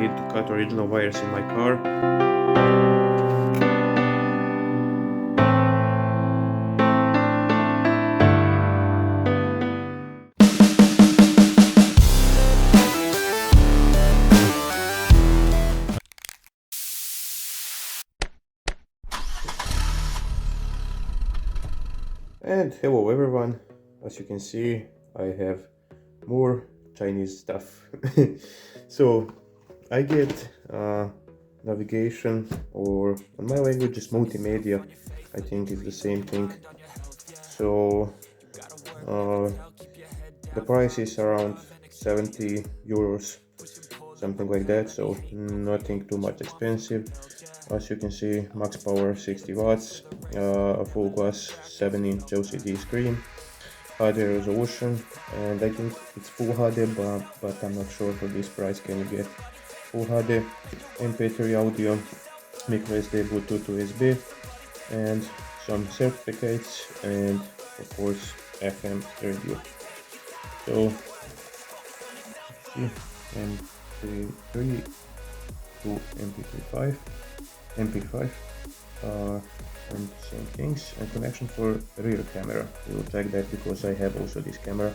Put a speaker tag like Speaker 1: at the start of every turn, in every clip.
Speaker 1: need to cut original wires in my car. And hello everyone, as you can see I have more Chinese stuff. So I get navigation, or in my language is multimedia, I think it's the same thing. So the price is around 70 euros, something like that, so nothing too much expensive. As you can see, max power 60 watts, a full glass 7-inch LCD screen, HD resolution, and I think it's full HD, but I'm not sure for this price can you get full HD, MP3 audio, micro SD, Bluetooth, USB, and some certificates, and of course FM radio. So MP3 to MP5, and same things, and connection for rear camera. We will check that because I have also this camera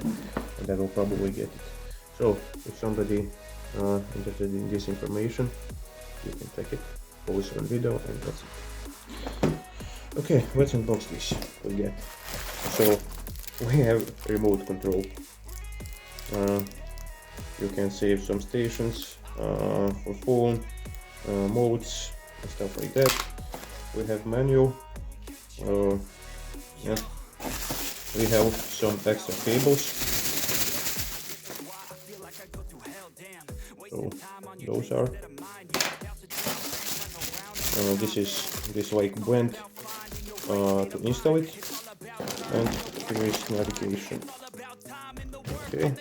Speaker 1: and I will probably get it. So if somebody interested in this information, you can check it, pause on video, and that's it. Okay, let's unbox this again. So we have remote control. You can save some stations for phone, modes and stuff like that. We have manual. Yeah. We have some extra cables. So those are. This like blend to install it, and here is navigation. Okay.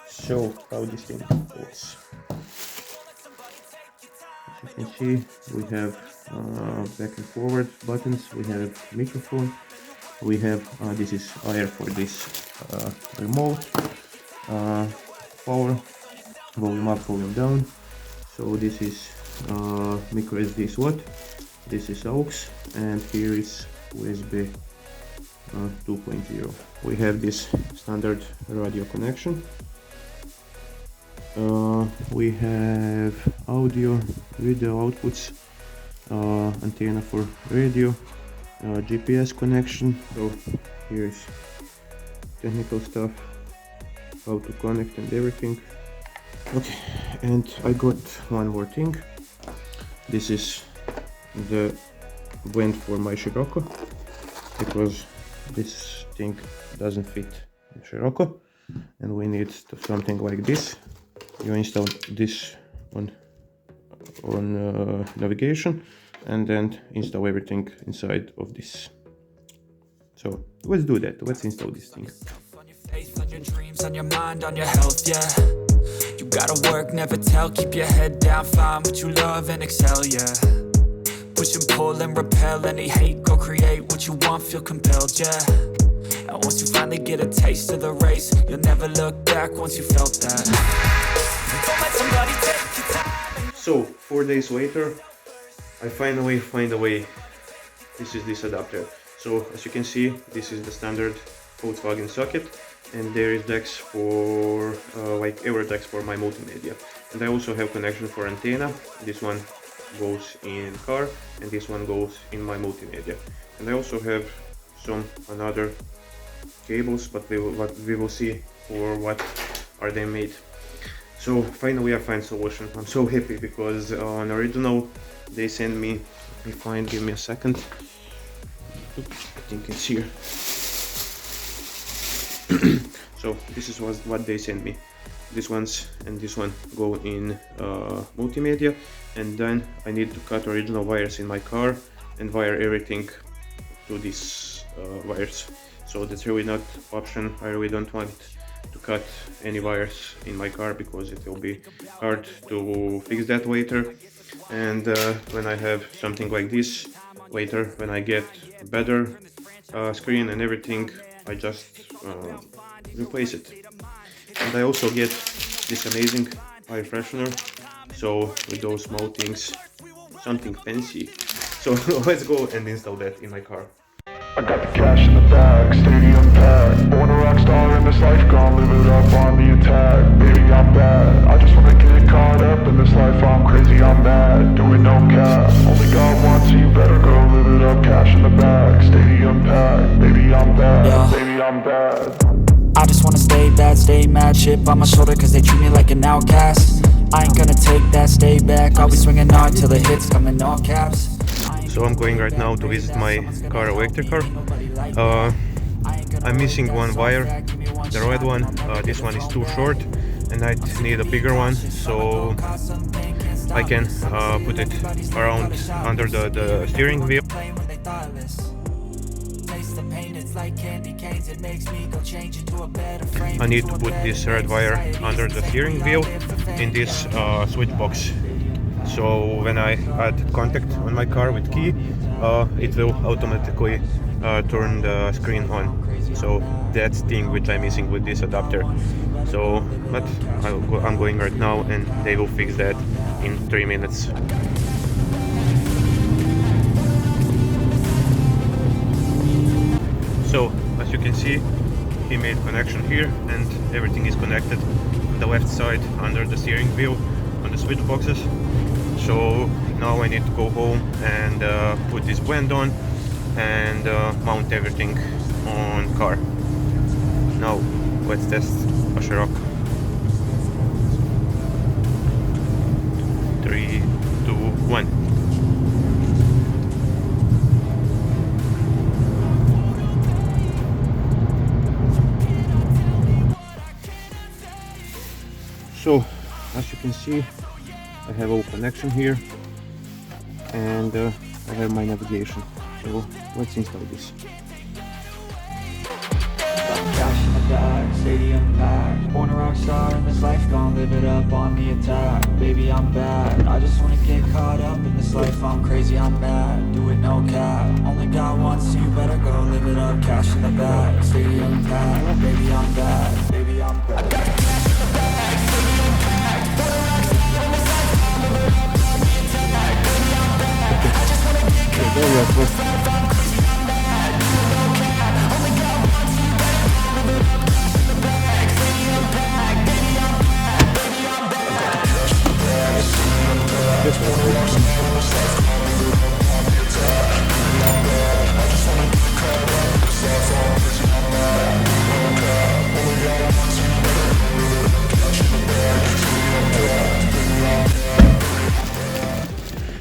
Speaker 1: So how this thing works. As you can see, we have back and forward buttons, we have microphone, we have this is wire for this remote, power, volume up, volume down. So this is micro SD slot, this is aux, and here is USB 2.0. We have this standard radio connection. We have audio, video outputs, antenna for radio, GPS connection. So here's technical stuff, how to connect and everything. Okay, and I got one more thing. This is the blend for my Scirocco, because this thing doesn't fit in Scirocco and we need something like this. You install this on navigation and then install everything inside of this. So let's do that. Let's install this thing.
Speaker 2: On your dreams, on your mind, on your health, yeah. You gotta work, never tell, keep your head down, find what you love and excel, yeah. Push and pull and repel any hate, go create what you want, feel compelled, yeah. And once you finally get a taste of the race, you'll never look back once you felt that.
Speaker 1: So 4 days later, I finally find a way. This is this adapter. So as you can see, this is the standard Volkswagen socket, and there is DeX for like ever DeX for my multimedia. And I also have connection for antenna. This one goes in car and this one goes in my multimedia. And I also have some another cables, but we will see for what are they made. So finally I find solution. I'm so happy because on original they sent me, give me a second. I think it's here. So this is what they sent me. This ones and this one go in multimedia, and then I need to cut original wires in my car and wire everything to these wires. So that's really not option. I really don't want to cut any wires in my car because it will be hard to fix that later. And when I have something like this later, when I get better screen and everything, I just replace it. And I also get this amazing air freshener, so with those small things, something fancy. So let's go and install that in my car.
Speaker 3: I got the cash in the bag, stadium packed. Born a rock star in this life, gonna live it up on the attack. Baby, I'm bad, I just wanna get caught up in this life. I'm crazy, I'm mad, doing no cap. Only God wants, so you better go live it up. Cash in the bag, stadium packed. Baby, I'm bad,
Speaker 2: Yeah.
Speaker 3: baby, I'm bad.
Speaker 2: I just wanna stay bad, stay mad. Chip on my shoulder cause they treat me like an outcast. I ain't gonna take that, stay back. I'll be swinging hard till the hits come in all caps.
Speaker 1: So I'm going right now to visit my car electrical. I'm missing one wire, the red one. This one is too short and I need a bigger one, so I can put it around under the steering wheel. I need to put this red wire under the steering wheel in this switch box. So when I add contact on my car with key, it will automatically turn the screen on. So that's the thing which I'm missing with this adapter. So, but I'm going right now and they will fix that in 3 minutes. So as you can see, he made connection here and everything is connected on the left side under the steering wheel on the switch boxes. So now I need to go home and put this blend on and mount everything on car. Now let's test a Scirocco. 3, 2, 1. So as you can see, I have all connection here and I have my navigation. So let's install this.
Speaker 2: Cash in the bag, stadium packed. Born a rock star in this life, gonna live it up on the attack. Baby, I'm bad, I just wanna get caught up in this life. I'm crazy, I'm mad, do it no cap. Only God wants, so you better go live it up. Cash in the bag, stadium packed. Baby, I'm bad, baby, I'm bad.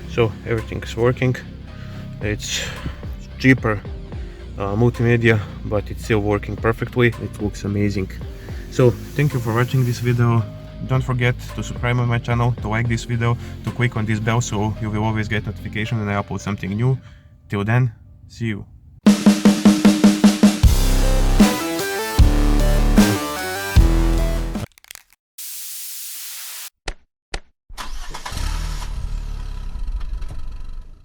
Speaker 1: So everything is working. It's cheaper multimedia, but it's still working perfectly. It looks amazing. So thank you for watching this video. Don't forget to subscribe on my channel, to like this video, to click on this bell so you will always get notification when I upload something new. Till then, see you.